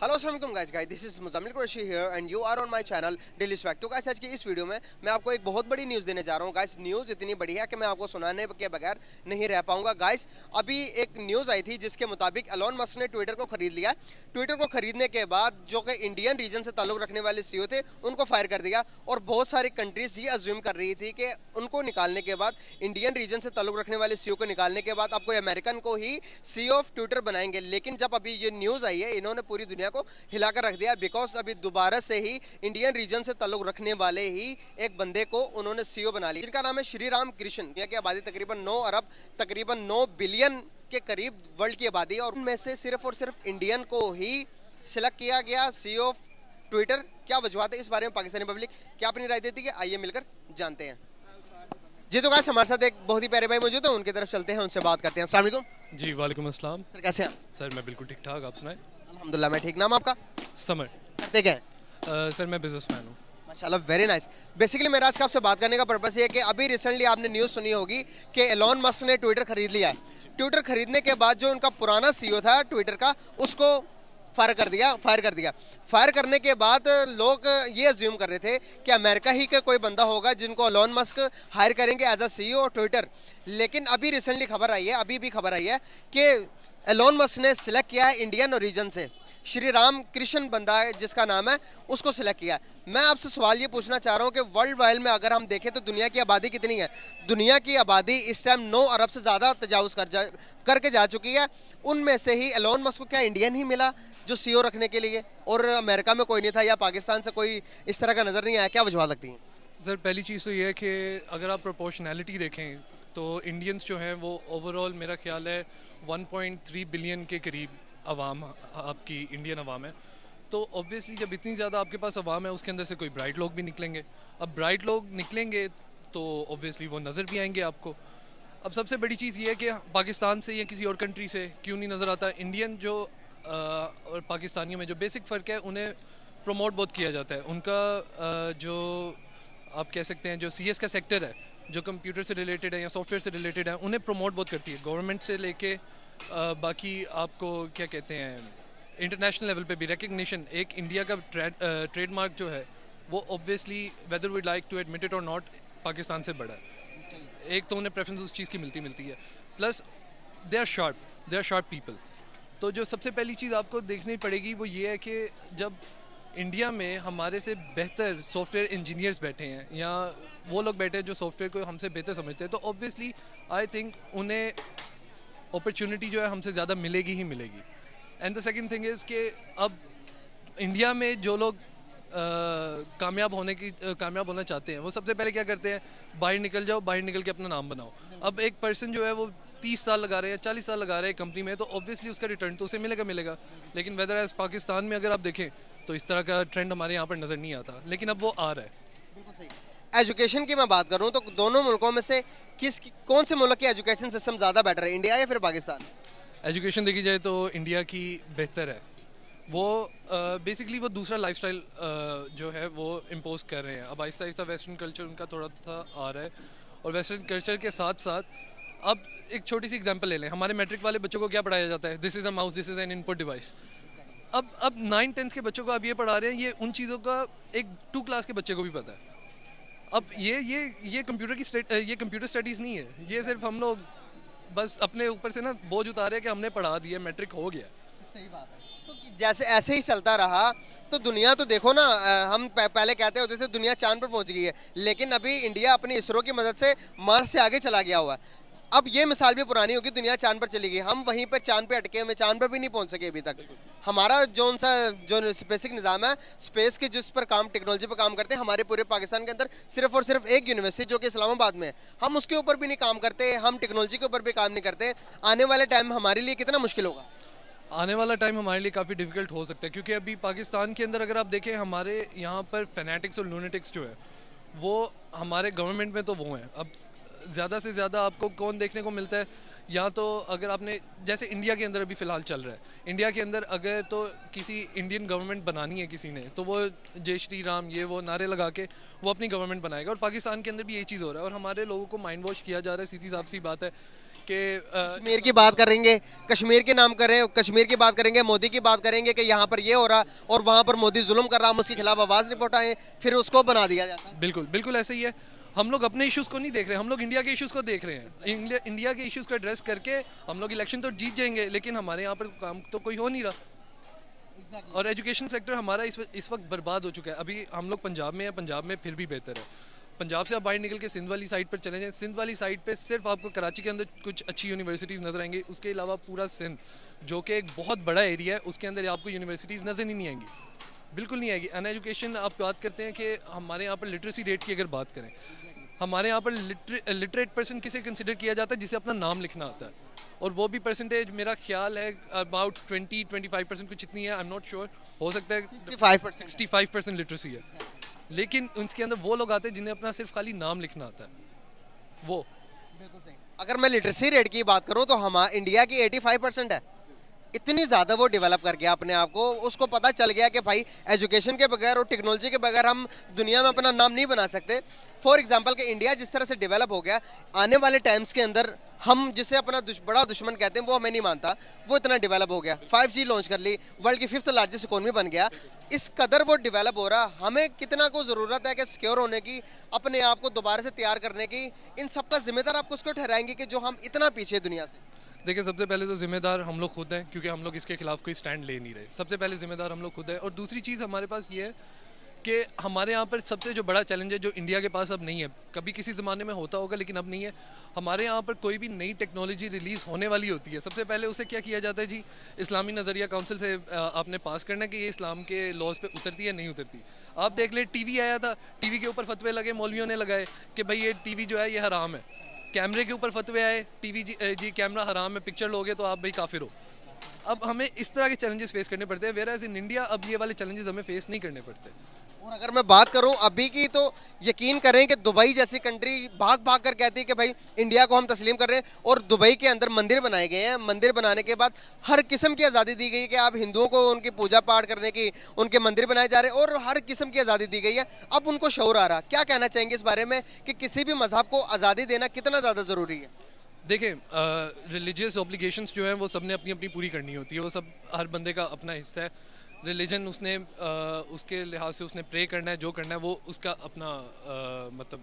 Hello अस्सलाम वालेकुम guys this is Muzammil Qureshi here and you are on my channel daily swag. तो guys आज की इस वीडियो में मैं आपको एक बहुत बड़ी न्यूज़ देने जा रहा हूँ। गाइस न्यूज़ इतनी बड़ी है कि मैं आपको सुनाने के बगैर नहीं रह पाऊंगा। गाइस अभी एक न्यूज़ आई थी जिसके मुताबिक एलोन मस्क ने ट्विटर को खरीद लिया। ट्विटर को खरीदने के बाद जो कि इंडियन रीजन से ताल्लुक़ रखने वाले सीईओ थे उनको फायर कर दिया और बहुत सारी कंट्रीज ये अज्यूम कर रही थी कि उनको निकालने के बाद, इंडियन रीजन से ताल्लुक़ रखने वाले सीईओ को निकालने के बाद आपको अमेरिकन को ही सीईओ ऑफ ट्विटर बनाएंगे। लेकिन जब अभी ये न्यूज़ आई है इन्होंने पूरी दुनिया को हिलाकर रख दिया, बिकॉज अभी दोबारा से ही इंडियन रीजन से ताल्लुक रखने वाले ही एक बंदे को उन्होंने सीईओ बना लिया, जिनका नाम है श्री राम कृष्ण। दुनिया की आबादी तकरीबन 9 अरब, तकरीबन 9 बिलियन के करीब वर्ल्ड की आबादी है और उनमें से सिर्फ और सिर्फ इंडियन को ही सिलेक्ट किया गया सीईओ ऑफ ट्विटर। क्या वजूहत है, इस बारे में पाकिस्तानी पब्लिक क्या अपनी राय देती है, आइए मिलकर जानते हैं। जी तो गाइस हमारे साथ एक बहुत ही प्यारे भाई मौजूद है, उनकी तरफ चलते हैं, उनसे बात करते हैं। अस्सलाम वालेकुम। जी वालेकुम अस्सलाम। सर कैसे हैं? सर मैं बिल्कुल ठीक ठाक, आप सुनाएं। अल्हम्दुलिल्लाह मैं ठीक। नाम आपका? समर। करते क्या हैं? सर मैं बिजनेसमैन हूँ। माशाल्लाह वेरी नाइस। बेसिकली मेरा आज का आपसे बात करने का पर्पस ये है कि अभी रिसेंटली आपने न्यूज़ सुनी होगी कि एलोन मस्क ने ट्विटर खरीद लिया है। ट्विटर खरीदने के बाद जो उनका पुराना सीईओ था ट्विटर का, उसको फायर करने के बाद लोग ये अज्यूम कर रहे थे कि अमेरिका ही का कोई बंदा होगा जिनको एलोन मस्क हायर करेंगे as a CEO of Twitter. लेकिन अभी रिसेंटली खबर आई है, अभी भी खबर आई है कि एलोन मस्क ने सिलेक्ट किया है इंडियन ओरिजिन से श्री राम कृष्ण बंदा है जिसका नाम है, उसको सिलेक्ट किया। मैं आपसे सवाल ये पूछना चाह रहा हूँ कि वर्ल्ड वाइड में अगर हम देखें तो दुनिया की आबादी कितनी है? दुनिया की आबादी इस टाइम 9 अरब से ज़्यादा तजावुज़ करके जा चुकी है। उनमें से ही एलोन मस्क को क्या इंडियन ही मिला जो सीईओ रखने के लिए, और अमेरिका में कोई नहीं था या पाकिस्तान से कोई इस तरह का नज़र नहीं आया? क्या वजह लगती हैं? सर पहली चीज़ तो ये है कि अगर आप प्रोपोर्शनैलिटी देखें तो इंडियंस जो हैं वो ओवरऑल मेरा ख्याल है 1.3 बिलियन के करीब अवाम आपकी इंडियन अवाम है। तो ऑब्वियसली जब इतनी ज़्यादा आपके पास अवाम है उसके अंदर से कोई ब्राइट लोग भी निकलेंगे। अब ब्राइट लोग निकलेंगे तो ऑब्वियसली वो नज़र भी आएंगे आपको। अब सबसे बड़ी चीज़ ये है कि पाकिस्तान से या किसी और कंट्री से क्यों नहीं नज़र आता इंडियन जो और पाकिस्तानियों में जो बेसिक फ़र्क है, उन्हें प्रमोट बहुत किया जाता है। उनका जो आप कह सकते हैं जो सीएस का सेक्टर है, जो कंप्यूटर से रिलेटेड है या सॉफ्टवेयर से रिलेटेड है, उन्हें प्रमोट बहुत करती है गवर्नमेंट से लेके बाकी आपको क्या कहते हैं इंटरनेशनल लेवल पे भी रिकग्निशन। एक इंडिया का ट्रेडमार्क जो है वो obviously whether we like to admit it और नॉट पाकिस्तान से बड़ा है। एक तो उन्हें प्रेफरेंस उस चीज़ की मिलती है, plus they are sharp people. तो जो सबसे पहली चीज़ आपको देखनी पड़ेगी वो ये है कि जब इंडिया में हमारे से बेहतर सॉफ्टवेयर इंजीनियर्स बैठे हैं या वो लोग बैठे हैं जो सॉफ्टवेयर को हमसे बेहतर समझते हैं, तो ऑब्वियसली आई थिंक उन्हें अपॉर्चुनिटी जो है हमसे ज़्यादा मिलेगी ही मिलेगी। And the second thing is कि अब इंडिया में जो लोग कामयाब होना चाहते हैं वो सबसे पहले क्या करते हैं, बाहर निकल के अपना नाम बनाओ। अब एक पर्सन जो है वो 30 साल लगा रहे हैं, 40 साल लगा रहे हैं कंपनी में, तो ऑब्वियसली उसका रिटर्न तो उसे मिलेगा। लेकिन वेदर एज पाकिस्तान में अगर आप देखें तो इस तरह का ट्रेंड हमारे यहाँ पर नज़र नहीं आता, लेकिन अब वो आ रहा है। बिल्कुल सही। एजुकेशन की मैं बात करूँ तो दोनों मुल्कों में से कौन से मुल्क की एजुकेशन सिस्टम ज़्यादा बेटर है, इंडिया या फिर पाकिस्तान? एजुकेशन देखी जाए तो इंडिया की बेहतर है। वो बेसिकली वो दूसरा लाइफस्टाइल जो है वो इम्पोज कर रहे हैं। अब आहिस्ता आहिस्ता वेस्टर्न कल्चर उनका थोड़ा सा आ रहा है, और वेस्टर्न कल्चर के साथ साथ अब एक छोटी सी एग्जांपल ले लें, हमारे मैट्रिक वाले बच्चों को क्या पढ़ाया जाता है, this is a mouse, this is an input device. अब 9th-10th के बच्चों को आप ये पढ़ा रहे हैं, ये उन चीज़ों का एक 2 क्लास के बच्चे को भी पता है। अब ये कंप्यूटर स्टडीज़ नहीं है, ये सिर्फ हम लोग बस अपने ऊपर से ना बोझ उतारे हैं कि हमने पढ़ा दिया, मैट्रिक हो गया। सही बात है। तो जैसे ऐसे ही चलता रहा तो दुनिया तो देखो ना, हम पहले कहते होते थे दुनिया चांद पर पहुंच गई है, लेकिन अभी इंडिया अपनी इसरो की मदद से मार्स से आगे चला गया हुआ है। अब ये मिसाल भी पुरानी होगी, दुनिया चांद पर चली गई, हम वहीं पर चांद पे अटके हुए, चांद पर भी नहीं पहुंच सके अभी तक। हमारा जो स्पेसिक निज़ाम है, स्पेस के जिस पर काम, टेक्नोलॉजी पर काम करते हैं, हमारे पूरे पाकिस्तान के अंदर सिर्फ और सिर्फ एक यूनिवर्सिटी जो कि इस्लामाबाद में है, हम उसके ऊपर भी नहीं काम करते, हम टेक्नोलॉजी के ऊपर भी काम नहीं करते। आने वाले टाइम हमारे लिए कितना मुश्किल होगा? आने वाला टाइम हमारे लिए काफ़ी डिफ़िकल्ट हो सकता है, क्योंकि अभी पाकिस्तान के अंदर अगर आप देखें हमारे यहाँ पर फैनेटिक्स और लूनेटिक्स जो है वो हमारे गवर्नमेंट में तो वो हैं। अब ज़्यादा से ज़्यादा आपको कौन देखने को मिलता है, या तो अगर आपने जैसे इंडिया के अंदर अभी फ़िलहाल चल रहा है, इंडिया के अंदर अगर तो किसी इंडियन गवर्नमेंट बनानी है किसी ने, तो वो जय श्री राम ये वो नारे लगा के वो अपनी गवर्नमेंट बनाएगा। और पाकिस्तान के अंदर भी यही चीज़ हो रहा है, और हमारे लोगों को माइंड वॉश किया जा रहा है। सीधी साफ सी बात है कि कश्मीर की बात करेंगे, कश्मीर के नाम करें, कश्मीर की बात करेंगे, मोदी की बात करेंगे कि यहाँ पर ये हो रहा और वहाँ पर मोदी जुल्म कर रहा, हम उसके खिलाफ आवाज़ नहीं उठाएं, फिर उसको बना दिया जाता है। बिल्कुल बिल्कुल ऐसे ही है। हम लोग अपने इश्यूज़ को नहीं देख रहे, हम लोग इंडिया के इश्यूज़ को देख रहे हैं। इंडिया के इश्यूज़ को एड्रेस करके हम लोग इलेक्शन तो जीत जाएंगे, लेकिन हमारे यहाँ पर काम तो कोई हो नहीं रहा। और एजुकेशन सेक्टर हमारा इस वक्त बर्बाद हो चुका है। अभी हम लोग पंजाब में हैं, पंजाब में फिर भी बेहतर है। पंजाब से आप बाहर निकल के सिंध वाली साइड पर चले जाएं, सिंध वाली साइड पे सिर्फ आपको कराची के अंदर कुछ अच्छी यूनिवर्सिटीज़ नज़र आएंगी, उसके अलावा पूरा सिंध जो कि एक बहुत बड़ा एरिया है उसके अंदर आपको यूनिवर्सिटीज़ नज़र ही नहीं आएंगी, बिल्कुल नहीं आएगी। अन एजुकेशन आप बात करते हैं कि हमारे यहाँ पर लिटरेसी रेट की अगर बात करें, हमारे यहाँ पर लिटरेट पर्सन किसे कंसिडर किया जाता है? जिसे अपना नाम लिखना आता है, और वो भी परसेंटेज मेरा ख्याल है अबाउट 20-25% कुछ इतनी है, आई एम नॉट श्योर, हो सकता है 65% लिटरेसी है। लेकिन उसके अंदर वो लोग आते हैं जिन्हें अपना सिर्फ खाली नाम लिखना आता है। वो बिल्कुल सही। अगर मैं लिटरेसी रेट की बात करूं तो हमारा इंडिया की 85% है। इतनी ज़्यादा वो डेवलप कर गया अपने आप को, उसको पता चल गया कि भाई एजुकेशन के बगैर और टेक्नोलॉजी के बगैर हम दुनिया में अपना नाम नहीं बना सकते। फॉर एग्जांपल कि इंडिया जिस तरह से डेवलप हो गया, आने वाले टाइम्स के अंदर हम जिसे अपना बड़ा दुश्मन कहते हैं वो हमें नहीं मानता, वो इतना डेवलप हो गया। 5G लॉन्च कर ली, वर्ल्ड की 5th लार्जेस्ट इकोनॉमी बन गया। इस कदर वो डेवलप हो रहा, हमें कितना को ज़रूरत है कि सिक्योर होने की, अपने आप को दोबारा से तैयार करने की। इन सब का जिम्मेदार आप उसको ठहराएंगे कि जो हम इतना पीछे दुनिया से? देखिए, सबसे पहले तो जिम्मेदार हम लोग खुद हैं, क्योंकि हम लोग इसके खिलाफ कोई स्टैंड ले नहीं रहे। सबसे पहले जिम्मेदार हम लोग खुद हैं। और दूसरी चीज़ हमारे पास ये है कि हमारे यहाँ पर सबसे जो बड़ा चैलेंज है, जो इंडिया के पास अब नहीं है, कभी किसी ज़माने में होता होगा लेकिन अब नहीं है। हमारे यहाँ पर कोई भी नई टेक्नोलॉजी रिलीज़ होने वाली होती है, सबसे पहले उसे क्या किया जाता है जी, इस्लामी नज़रिया काउंसिल से आपने पास करना है कि ये इस्लाम के लॉज पे उतरती है नहीं उतरती। आप देख ले, टीवी आया था, टीवी के ऊपर फतवे लगे, मौलवियों ने लगाए कि भाई ये टीवी जो है ये हराम है। कैमरे के ऊपर फतवे आए, टीवी जी कैमरा हराम है, पिक्चर लोगे तो आप भाई काफिर हो। अब हमें इस तरह के चैलेंजेस फेस करने पड़ते हैं, वेयर इन इंडिया अब ये वाले चैलेंजेस हमें फेस नहीं करने पड़ते। और अगर मैं बात करूं अभी की, तो यकीन करें कि दुबई जैसी कंट्री भाग भाग कर कहती है कि भाई इंडिया को हम तस्लीम कर रहे हैं, और दुबई के अंदर मंदिर बनाए गए हैं। मंदिर बनाने के बाद हर किस्म की आज़ादी दी गई है कि आप हिंदुओं को उनकी पूजा पाठ करने की, उनके मंदिर बनाए जा रहे हैं, और हर किस्म की आज़ादी दी गई है। अब उनको शऊर आ रहा, क्या कहना चाहेंगे इस बारे में कि किसी भी मजहब को आज़ादी देना कितना ज़्यादा ज़रूरी है? देखें, रिलीजियस ऑब्लिगेशंस जो हैं वो सबने अपनी अपनी पूरी करनी होती है, वो सब हर बंदे का अपना हिस्सा है। रिलीजन उसने उसके लिहाज से उसने प्रे करना है, जो करना है वो उसका अपना मतलब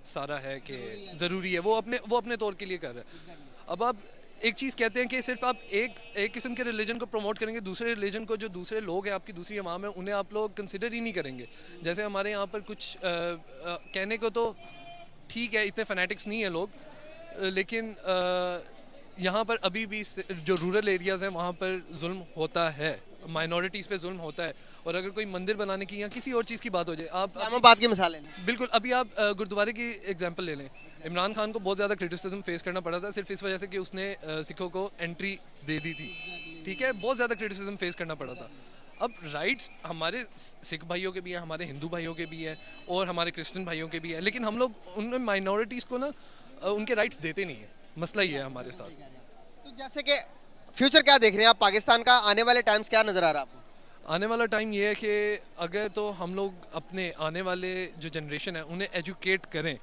सारा है कि ज़रूरी है, वो अपने तौर के लिए कर रहा है। अब आप एक चीज़ कहते हैं कि सिर्फ आप एक किस्म के रिलीजन को प्रमोट करेंगे, दूसरे रिलीजन को, जो दूसरे लोग हैं आपकी दूसरी अवाम है, उन्हें आप लोग कंसिडर ही नहीं करेंगे। जैसे हमारे यहाँ पर कुछ कहने को तो ठीक है, इतने फैनेटिक्स नहीं है लोग, लेकिन यहाँ पर अभी भी जो रूरल एरियाज़ हैं वहाँ पर जुल्म होता है, माइनॉरिटीज़ पे जुल्म होता है। और अगर कोई मंदिर बनाने की या किसी और चीज़ की बात हो जाए, आप इस्लामाबाद की मिसाल ले लें। बिल्कुल, अभी आप गुरुद्वारे की एग्जांपल ले लें। इमरान खान को बहुत ज़्यादा क्रिटिसिज्म फेस करना पड़ा था सिर्फ इस वजह से कि उसने सिखों को एंट्री दे दी थी, ठीक है, बहुत ज़्यादा क्रिटिसिज्म फेस करना पड़ा था। अब राइट्स हमारे सिख भाइयों के भी हैं, हमारे हिंदू भाइयों के भी हैं, और हमारे क्रिश्चियन भाइयों के भी हैं, लेकिन हम लोग उन माइनॉरिटीज़ को ना उनके राइट्स देते नहीं हैं। मसला ये है हमारे साथ। तो जैसे कि फ्यूचर क्या देख रहे हैं आप पाकिस्तान का, आने वाले टाइम्स क्या नज़र आ रहा है आपको? आने वाला टाइम ये है कि अगर तो हम लोग अपने आने वाले जो जनरेशन है उन्हें एजुकेट करें,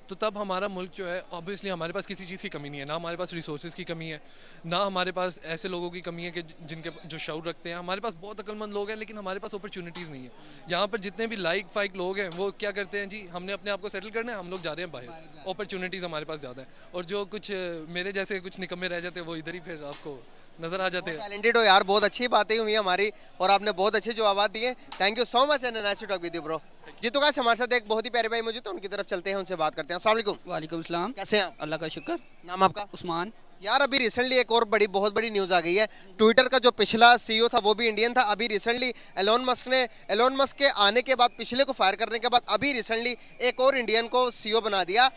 तो तब हमारा मुल्क जो है, ऑब्वियसली हमारे पास किसी चीज़ की कमी नहीं है, ना हमारे पास रिसोर्सेज की कमी है, ना हमारे पास ऐसे लोगों की कमी है कि जिनके जो शऊर रखते हैं। हमारे पास बहुत अक्लमंद लोग हैं, लेकिन हमारे पास अपॉर्चुनिटीज़ नहीं है। यहाँ पर जितने भी लाइक फाइक लोग हैं वो क्या करते हैं जी, हमने अपने आप को सेटल करना है, हम लोग जा रहे हैं बाहर, अपॉर्चुनिटीज़ हमारे पास ज़्यादा है, और जो कुछ मेरे जैसे कुछ निकम्मे रह जाते हैं वो इधर ही फिर आपको नजर आ जाते हैं। टैलेंटेड हो यार, बहुत अच्छी बातें हुई हमारी, और आपने बहुत अच्छे जवाब दिए। Thank you so much and nice to talk with you bro. जी तो गाइस, हमारे साथ एक बहुत ही प्यारे भाई मौजूद है, उनकी तरफ चलते हैं, उनसे बात करते हैं। अस्सलाम वालेकुम। वालेकुम सलाम। कैसे हैं आप? अल्लाह का शुक्र। नाम आपका? उस्मान। यार अभी रिसेंटली एक और बहुत बड़ी न्यूज़ आ गई है। ट्विटर का जो पिछला सीईओ था वो भी इंडियन था। अभी रिसेंटली एलोन मस्क के आने के बाद, पिछले को फायर करने के बाद, अभी रिसेंटली एक और इंडियन को सीईओ बना दिया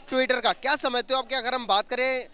ट्विटर का। क्या समझते हो आप कि अगर हम बात करें,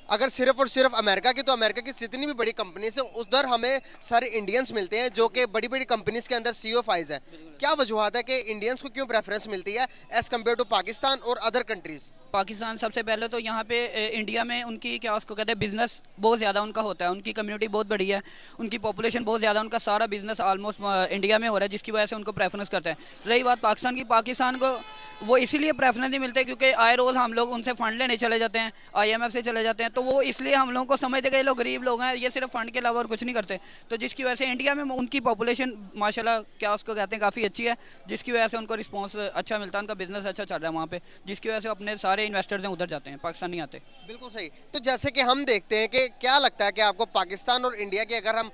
अगर सिर्फ और सिर्फ अमेरिका की, तो अमेरिका की जितनी भी बड़ी कंपनीज हैं उधर हमें सारे इंडियंस मिलते हैं जो कि बड़ी बड़ी कंपनीज के अंदर सीईओ फाइज हैं। क्या वजूहत है कि इंडियंस को क्यों प्रेफरेंस मिलती है एज कम्पेयर टू पाकिस्तान और अदर कंट्रीज? पाकिस्तान सबसे पहले तो यहाँ पे इंडिया में उनकी क्या उसको कहते हैं, बिजनेस बहुत ज़्यादा उनका होता है, उनकी कम्युनिटी बहुत बड़ी है, उनकी पॉपुलेशन बहुत ज़्यादा, उनका सारा बिजनेस ऑलमोस्ट इंडिया में हो रहा है, जिसकी वजह से उनको प्रेफरेंस करते हैं। रही बात पाकिस्तान की, पाकिस्तान को वो इसीलिए प्रेफरेंस नहीं मिलते क्योंकि आए रोज़ हम लोग उनसे फ़ंड लेने चले जाते हैं, IMF से चले जाते हैं, तो वो इसलिए हम लोगों को समझते कि ये लोग गरीब लोग हैं, ये सिर्फ फ़ंड के अलावा और कुछ नहीं करते। तो जिसकी वजह से इंडिया में उनकी पॉपुलेशन माशाल्लाह क्या उसको कहते हैं काफ़ी अच्छी है, जिसकी वजह से उनको रिस्पॉन्स अच्छा मिलता है, उनका बिजनेस अच्छा चल रहा है वहाँ पे, जिसकी वजह से अपने सारे इन्वेस्टर्स हैं उधर जाते हैं, पाकिस्तान नहीं आते। बिल्कुल सही। तो जैसे कि हम देखते हैं कि क्या लगता है कि आपको पाकिस्तान और इंडिया की अगर हम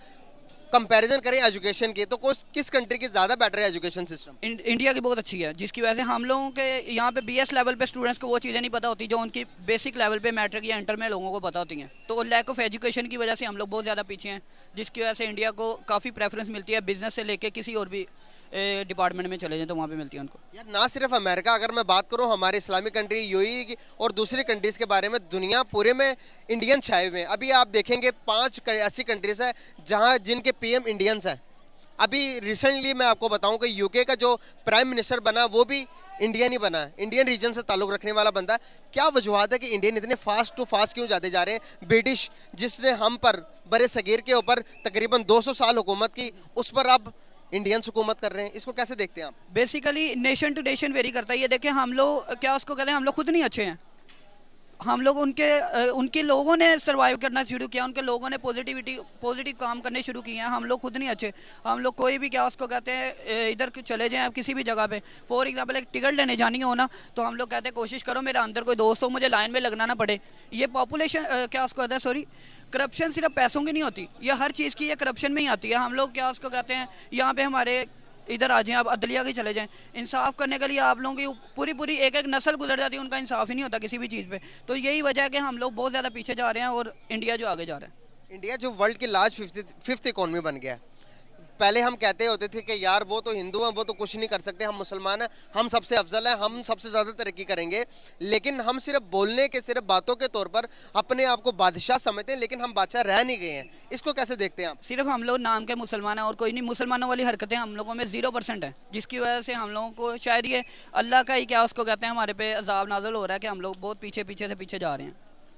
कंपैरिजन करें एजुकेशन की, तो किस कंट्री की ज़्यादा बेटर है एजुकेशन सिस्टम? इंडिया की बहुत अच्छी है, जिसकी वजह से हम लोगों के यहाँ पे BS लेवल पे स्टूडेंट्स को वो चीज़ें नहीं पता होती जो उनकी बेसिक लेवल पे मैट्रिक या इंटर में लोगों को पता होती हैं। तो लैक ऑफ एजुकेशन की वजह से हम लोग बहुत ज़्यादा पीछे हैं, जिसकी वजह से इंडिया को काफ़ी प्रेफरेंस मिलती है, बिजनेस से लेके किसी और भी डिपार्टमेंट में चले जाएं तो वहाँ पे मिलती है उनको। यार ना सिर्फ अमेरिका, अगर मैं बात करूं हमारे इस्लामिक कंट्री UAE की और दूसरी कंट्रीज के बारे में, दुनिया पूरे में इंडियन छाए हुए हैं। अभी आप देखेंगे 5 ऐसी कंट्रीज है जहां जिनके PM इंडियंस हैं। अभी रिसेंटली मैं आपको बताऊं कि UK का जो प्राइम मिनिस्टर बना वो भी इंडियन ही बना है, इंडियन रीजन से ताल्लुक रखने वाला बंदा है। क्या वजूहत है कि इंडियन इतने फास्ट टू फास्ट क्यों जाते जा रहे हैं? ब्रिटिश जिसने हम पर बड़े सगीर के ऊपर तकरीबन 200 साल हुकूमत की, उस पर अब इंडियंस हुकूमत कर रहे हैं, इसको कैसे देखते हैं आप? Basically nation to nation vary करता है। ये देखें, हम लोग क्या उसको कहते हैं, हम लोग खुद नहीं अच्छे हैं, हम लोग उनके लोगों ने सर्वाइव करना शुरू किया, उनके लोगों ने पॉजिटिव काम करने शुरू किए हैं। हम लोग खुद नहीं अच्छे। हम लोग कोई भी क्या उसको कहते हैं इधर चले जाएं आप किसी भी जगह पे, फॉर एग्जांपल एक टिकट लेने जानी हो ना, तो हम लोग कहते हैं कोशिश करो मेरे अंदर कोई दोस्त हो, मुझे लाइन में लगना ना पड़े। ये पॉपुलेशन क्या उसको कहते हैं, सॉरी, करप्शन सिर्फ पैसों की नहीं होती, ये हर चीज़ की ये करप्शन में ही आती है। हम लोग क्या उसको कहते हैं, यहाँ पे हमारे इधर आ जाएं, आप अदलिया के चले जाएं, इंसाफ करने के लिए आप लोगों की पूरी एक नस्ल गुजर जाती है, उनका इंसाफ ही नहीं होता किसी भी चीज़ पे। तो यही वजह है कि हम लोग बहुत ज़्यादा पीछे जा रहे हैं और इंडिया जो आगे जा रहा है। इंडिया जो वर्ल्ड की लार्ज फिफ्थ इकोनॉमी बन गया है। पहले हम कहते होते थे कि यार वो तो हिंदू हैं, वो तो कुछ नहीं कर सकते, हम मुसलमान हैं, हम सबसे अफजल हैं, हम सबसे ज़्यादा तरक्की करेंगे। लेकिन हम सिर्फ बोलने के, सिर्फ बातों के तौर पर अपने आप को बादशाह समझते हैं, लेकिन हम बादशाह रह नहीं गए हैं। इसको कैसे देखते हैं आप? सिर्फ हम लोग नाम के मुसलमान हैं और कोई नहीं। मुसलमानों वाली हरकतें हम लोगों में 0% है, जिसकी वजह से हम लोगों को शायद ये अल्लाह का ही क्या उसको कहते हैं हमारे पे अजाब नाज़िल हो रहा है कि हम लोग बहुत पीछे जा रहे हैं।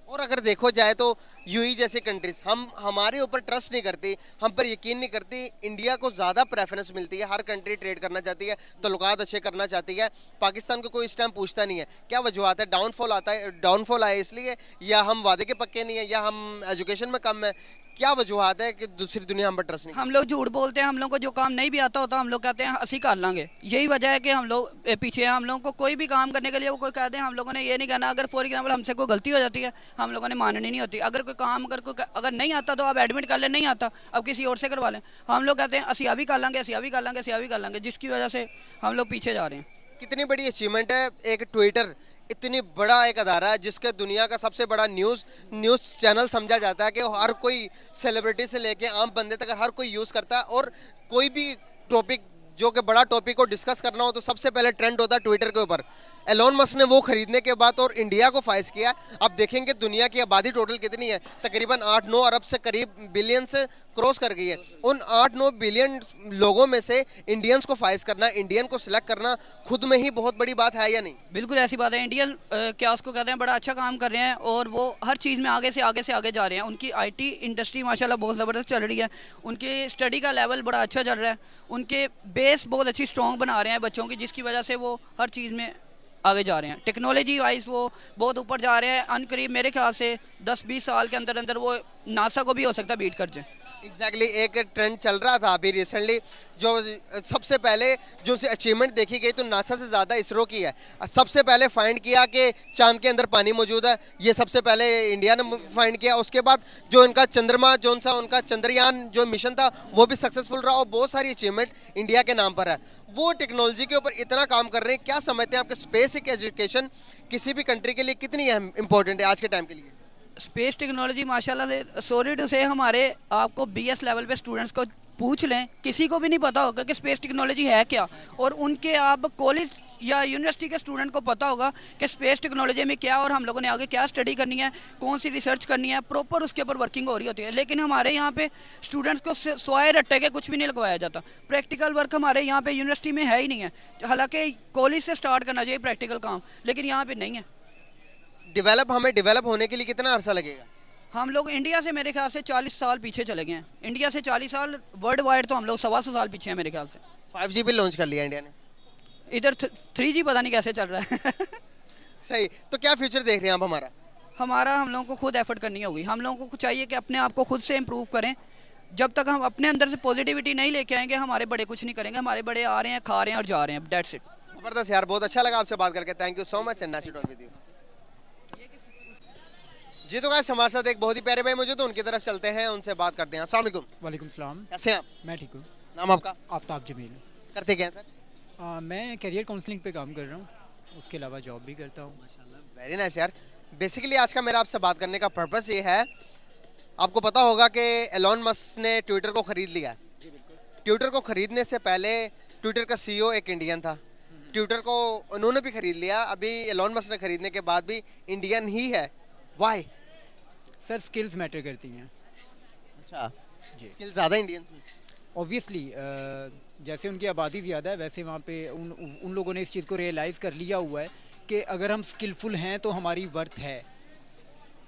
और अगर देखो जाए तो UAE जैसी कंट्रीज हमारे ऊपर ट्रस्ट नहीं करती, हम पर यकीन नहीं करती। इंडिया को ज़्यादा प्रेफरेंस मिलती है, हर कंट्री ट्रेड करना चाहती है, तल्लुकात अच्छे करना चाहती है। पाकिस्तान को कोई इस टाइम पूछता नहीं है। क्या वजूहत है? डाउनफॉल आया इसलिए, या हम वादे के पक्के नहीं है, या हम एजुकेशन में कम है? क्या वजूहत है कि दूसरी दुनिया हम पर ट्रस्ट नहीं? हम लोग झूठ बोलते हैं, हम लोग को जो काम नहीं भी आता होता हम लोग कहते हैं असी कर लांगे। यही वजह है कि हम लोग पीछे हैं। हम लोगों को कोई भी काम करने के लिए वो कोई कहते हैं, हम लोगों ने ये नहीं कहना। अगर फॉर एग्जांपल हमसे कोई गलती हो जाती है, हम लोगों ने माननी नहीं होती। अगर कोई काम अगर नहीं आता तो आप एडमिट कर लें, नहीं आता अब किसी और से करवा लें। हम लोग कहते हैं असी अभी कर लांगे, असी अभी कर लांगे, असी अभी कर लांगे, जिसकी वजह से हम लोग पीछे जा रहे हैं। कितनी बड़ी अचीवमेंट है एक ट्विटर, इतनी बड़ा एक अदारा है जिसके दुनिया का सबसे बड़ा न्यूज़ चैनल समझा जाता है कि हर कोई सेलिब्रिटी से लेके आम बंदे तक हर कोई यूज़ करता है। और कोई भी टॉपिक जो कि बड़ा टॉपिक को डिस्कस करना हो तो सबसे पहले ट्रेंड होता है ट्विटर के ऊपर। एलोन मस्क ने वो खरीदने के बाद और इंडिया को फाइज किया। अब देखेंगे दुनिया की आबादी टोटल कितनी है, तकरीबन 8-9 अरब से करीब बिलियन से क्रॉस कर गई है। उन 8-9 बिलियन लोगों में से इंडियंस को फाइज करना, इंडियन को सिलेक्ट करना खुद में ही बहुत बड़ी बात है, या नहीं? बिल्कुल ऐसी बात है। इंडियन क्या उसको कहते हैं बड़ा अच्छा काम कर रहे हैं और वो हर चीज़ में आगे से आगे जा रहे हैं। उनकी IT इंडस्ट्री माशाल्लाह बहुत ज़बरदस्त चल रही है, उनकी स्टडी का लेवल बड़ा अच्छा चल रहा है, उनके बेस बहुत अच्छी स्ट्रॉन्ग बना रहे हैं बच्चों की, जिसकी वजह से वो हर चीज़ में आगे जा रहे हैं। टेक्नोलॉजी वाइज वो बहुत ऊपर जा रहे हैं। अनकरीब मेरे ख्याल से 10-20 साल के अंदर वो नासा को भी हो सकता है बीट कर जाए। एग्जैक्टली एक ट्रेंड चल रहा था अभी रिसेंटली, जो सबसे पहले जो से अचीवमेंट देखी गई तो नासा से ज़्यादा इसरो की है। सबसे पहले फाइंड किया कि चांद के अंदर पानी मौजूद है, ये सबसे पहले इंडिया ने फाइंड किया। उसके बाद जो इनका चंद्रमा जो सा उनका चंद्रयान जो मिशन था वो भी सक्सेसफुल रहा और बहुत सारी अचीवमेंट इंडिया के नाम पर है। वो टेक्नोलॉजी के ऊपर इतना काम कर रहे हैं। क्या समझते हैं आपके स्पेस एजुकेशन किसी भी कंट्री के लिए कितनी इंपॉर्टेंट है आज के टाइम के लिए? स्पेस टेक्नोलॉजी माशाल्लाह से सॉरी टू से हमारे आपको BS लेवल पे स्टूडेंट्स को पूछ लें, किसी को भी नहीं पता होगा कि स्पेस टेक्नोलॉजी है क्या। और उनके आप कॉलेज या यूनिवर्सिटी के स्टूडेंट को पता होगा कि स्पेस टेक्नोलॉजी में क्या और हम लोगों ने आगे क्या स्टडी करनी है, कौन सी रिसर्च करनी है, प्रॉपर उसके ऊपर वर्किंग हो रही होती है। लेकिन हमारे यहाँ पे स्टूडेंट्स को स्वाय रट्टे के कुछ भी नहीं लगवाया जाता। प्रैक्टिकल वर्क हमारे यहाँ पे यूनिवर्सिटी में है ही नहीं है। हालांकि कॉलेज से स्टार्ट करना चाहिए प्रैक्टिकल काम, लेकिन यहाँ पर नहीं है। हमें डेवलप होने के लिए कितना अरसा लगेगा? हम लोग इंडिया से मेरे ख्याल से 40 साल पीछे चले गए हैं। इंडिया से 40 साल, वर्ल्ड वाइड तो हम लोग 125 साल पीछे हैं मेरे ख्याल से। 5G भी लॉन्च कर लिया इंडिया ने। इधर 3G पता नहीं कैसे चल रहा है। सही, तो क्या फ्यूचर देख रहे हैं आप हमारा? हमारा हम लोगों को खुद एफर्ट करनी होगी, हम लोगों को चाहिए कि अपने आप को खुद से इम्प्रूव करें। जब तक हम अपने अंदर से पॉजिटिविटी नहीं लेके आएंगे, हमारे बड़े कुछ नहीं करेंगे। हमारे बड़े आ रहे हैं, खा रहे हैं और जा रहे हैं, डेट्स इट। ज़बरदस्त यार, बहुत अच्छा लगा आपसे बात करके। Thank you so much and nice to talk with you. जी तो गाइस, हमारे साथ एक बहुत ही प्यारे भाई मौजूद है, उनकी तरफ चलते हैं, उनसे बात करते हैं। अस्सलाम वालेकुम। वालेकुम सलाम। कैसे हैं आप? मैं ठीक हूँ। नाम आपका? आफ्ताब जमील। करते क्या हैं सर? मैं करियर काउंसलिंग पे काम कर रहा हूँ, उसके अलावा जॉब भी करता हूँ। वेरी नाइस यार। बेसिकली आज का मेरा आपसे बात करने का पर्पस ये है, आपको पता होगा कि एलॉन मस्क ने ट्विटर को ख़रीद लिया। ट्विटर को ख़रीदने से पहले ट्विटर का सीईओ एक इंडियन था। ट्विटर को उन्होंने भी ख़रीद लिया, अभी एलॉन मस्क ने ख़रीदने के बाद भी इंडियन ही है। वाई? सर स्किल्स मैटर करती हैं। अच्छा, जी। स्किल ज़्यादा इंडियंस में? ऑब्वियसली जैसे उनकी आबादी ज़्यादा है, वैसे वहाँ पे उन लोगों ने इस चीज़ को रियलाइज़ कर लिया हुआ है कि अगर हम स्किलफुल हैं तो हमारी वर्थ है।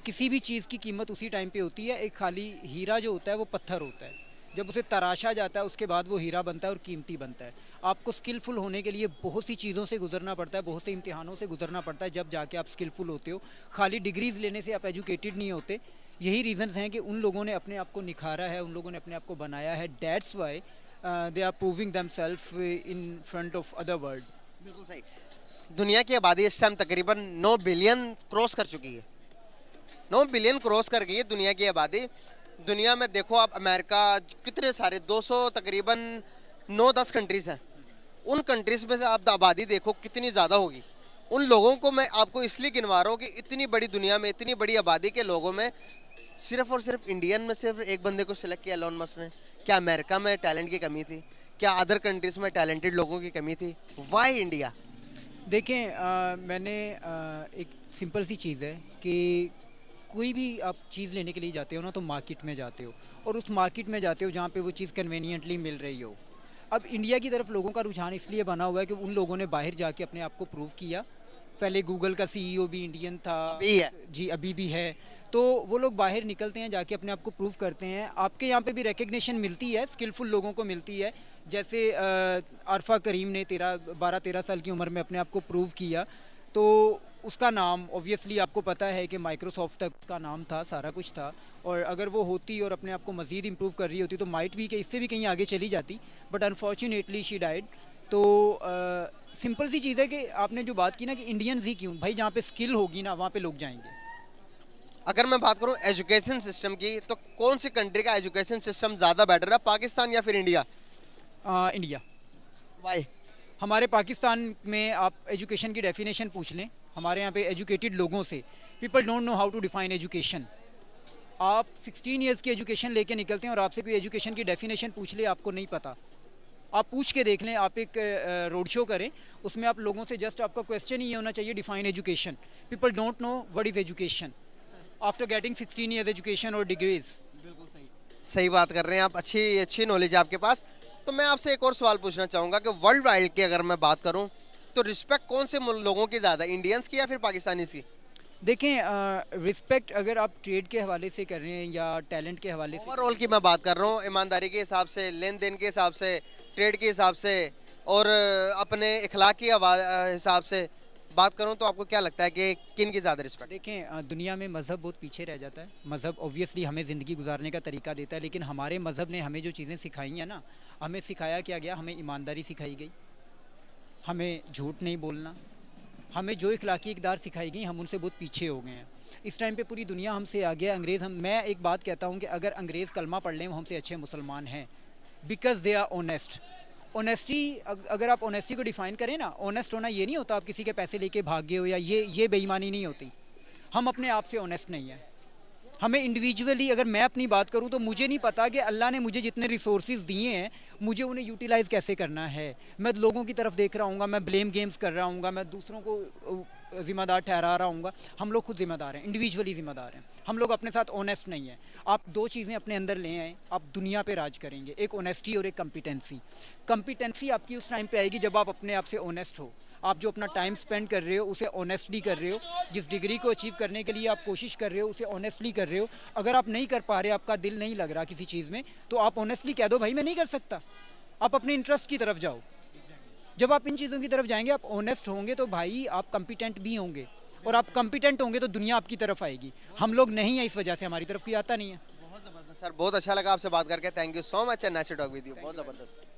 किसी भी चीज़ की कीमत उसी टाइम पे होती है। एक खाली हीरा जो होता है वो पत्थर होता है, जब उसे तराशा जाता है उसके बाद वो हीरा बनता है और कीमती बनता है। आपको स्किलफुल होने के लिए बहुत सी चीज़ों से गुजरना पड़ता है, बहुत से इम्तिहानों से गुजरना पड़ता है, जब जाके आप स्किलफुल होते हो। खाली डिग्रीज लेने से आप एजुकेटेड नहीं होते। यही रीजंस हैं कि उन लोगों ने अपने आप को निखारा है, उन लोगों ने अपने आप को बनाया है। That's why they are proving themselves in front of other world. बिल्कुल सही। दुनिया की आबादी इस टाइम तकरीबन 9 बिलियन क्रॉस कर चुकी है। 9 बिलियन क्रॉस कर गई है दुनिया की आबादी। दुनिया में देखो आप, अमेरिका, कितने सारे 200 तकरीबन 9-10 कंट्रीज़ हैं। उन कंट्रीज़ में से आप आबादी देखो कितनी ज़्यादा होगी। उन लोगों को मैं आपको इसलिए गिनवा रहा हूँ कि इतनी बड़ी दुनिया में, इतनी बड़ी आबादी के लोगों में सिर्फ और सिर्फ इंडियन में सिर्फ एक बंदे को सिलेक्ट किया एलॉन मस्क ने। क्या अमेरिका में टैलेंट की कमी थी? क्या अदर कंट्रीज़ में टैलेंटेड लोगों की कमी थी? Why India? देखें, मैंने एक सिंपल सी चीज़ है कि कोई भी आप चीज़ लेने के लिए जाते हो ना, तो मार्केट में जाते हो और उस मार्केट में जाते हो जहाँ पे वो चीज़ कन्वीनियंटली मिल रही हो। अब इंडिया की तरफ लोगों का रुझान इसलिए बना हुआ है कि उन लोगों ने बाहर जाके अपने आप को प्रूव किया। पहले गूगल का सीईओ भी इंडियन था, अभी है। जी अभी भी है। तो वो लोग बाहर निकलते हैं, जाके अपने आप को प्रूव करते हैं। आपके यहाँ पे भी रिकग्निशन मिलती है, स्किलफुल लोगों को मिलती है। जैसे अरफा करीम ने 12-13 साल की उम्र में अपने आप को प्रूव किया, तो उसका नाम ऑब्वियसली आपको पता है कि माइक्रोसॉफ्ट तक का नाम था, सारा कुछ था। और अगर वो होती और अपने आप को मज़ीद इम्प्रूव कर रही होती तो माइट भी कि इससे भी कहीं आगे चली जाती, बट अनफॉर्चुनेटली शी डाइड। तो सिंपल सी चीज़ है कि आपने जो बात की ना कि इंडियंस ही क्यों, भाई जहाँ पे स्किल होगी ना वहाँ पे लोग जाएंगे। अगर मैं बात करूं एजुकेशन सिस्टम की, तो कौन सी कंट्री का एजुकेशन सिस्टम ज़्यादा बेटर है, पाकिस्तान या फिर इंडिया? इंडिया। वाई? हमारे पाकिस्तान में आप एजुकेशन की डेफिनेशन पूछ लें हमारे यहाँ पे एजुकेटेड लोगों से, people don't know how to define education. आप 16 ईयर्स की एजुकेशन लेके निकलते हैं और आपसे कोई एजुकेशन की डेफिनेशन पूछ ले, आपको नहीं पता। आप पूछ के देख लें, आप एक रोड शो करें, उसमें आप लोगों से जस्ट आपका क्वेश्चन ही ये होना चाहिए, define education. People don't know what is education after getting 16 years education और डिग्रीज। बिल्कुल सही, सही बात कर रहे हैं आप। अच्छी नॉलेज है आपके पास। तो मैं आपसे एक और सवाल पूछना चाहूँगा कि वर्ल्ड वाइड की अगर मैं बात करूँ तो रिस्पेक्ट कौन से लोगों की ज़्यादा, इंडियंस की या फिर पाकिस्तानीज़ की? देखें, रिस्पेक्ट अगर आप ट्रेड के हवाले से कर रहे हैं या टैलेंट के हवाले से, ओवरऑल की मैं बात कर रहा हूँ, ईमानदारी के हिसाब से, लेन देन के हिसाब से, ट्रेड के हिसाब से और अपने इखलाक के हिसाब से बात करूँ तो आपको क्या लगता है कि किन की ज़्यादा रिस्पेक्ट? देखें, दुनिया में मज़हब बहुत पीछे रह जाता है। मज़हब ऑब्वियसली हमें ज़िंदगी गुजारने का तरीका देता है, लेकिन हमारे मज़हब ने हमें जो चीज़ें सिखाई हैं ना, हमें सिखाया क्या गया, हमें ईमानदारी सिखाई गई, हमें झूठ नहीं बोलना, हमें जो इखलाकी इक़दार सिखाई गई, हम उनसे बहुत पीछे हो गए हैं। इस टाइम पे पूरी दुनिया हमसे आगे है। अंग्रेज़ मैं एक बात कहता हूँ कि अगर अंग्रेज़ कलमा पढ़ लें वो हमसे अच्छे मुसलमान हैं, because they are honest. Honesty, अगर आप ऑनेस्टी को डिफ़ाइन करें ना, ऑनेस्ट होना ये नहीं होता आप किसी के पैसे लेके भाग गए हो, या ये बेईमानी नहीं होती। हम अपने आप से ऑनेस्ट नहीं हैं। हमें इंडिविजुअली, अगर मैं अपनी बात करूं तो मुझे नहीं पता कि अल्लाह ने मुझे जितने रिसोर्सेज दिए हैं मुझे उन्हें यूटिलाइज़ कैसे करना है। मैं लोगों की तरफ देख रहा हूँ, मैं ब्लेम गेम्स कर रहा हूँ, मैं दूसरों को ज़िम्मेदार ठहरा रहा हूँ। हम लोग खुद ज़िम्मेदार हैं, इंडिविजुअली ज़िम्मेदार हैं। हम लोग अपने साथ ऑनेस्ट नहीं हैं। आप दो चीज़ें अपने अंदर ले आएँ, आप दुनिया पे राज करेंगे, एक ऑनेस्टी और एक कम्पिटेंसी। कम्पिटेंसी आपकी उस टाइम पे आएगी जब आप अपने आप से ऑनेस्ट हो, आप जो अपना टाइम स्पेंड कर रहे हो उसे ऑनेस्टली कर रहे हो, जिस डिग्री को अचीव करने के लिए आप कोशिश कर रहे हो उसे ऑनेस्टली कर रहे हो। अगर आप नहीं कर पा रहे, आपका दिल नहीं लग रहा किसी चीज़ में, तो आप ऑनेस्टली कह दो भाई मैं नहीं कर सकता, आप अपने इंटरेस्ट की तरफ जाओ। जब आप इन चीज़ों की तरफ जाएंगे, आप ऑनेस्ट होंगे, तो भाई आप कॉम्पिटेंट भी होंगे, और आप कॉम्पिटेंट होंगे तो दुनिया आपकी तरफ आएगी। हम लोग नहीं है, इस वजह से हमारी तरफ कोई आता नहीं है। बहुत ज़बरदस्त सर, बहुत अच्छा लगा आपसे बात करके। Thank you so much and nice to talk with you. बहुत ज़बरदस्त।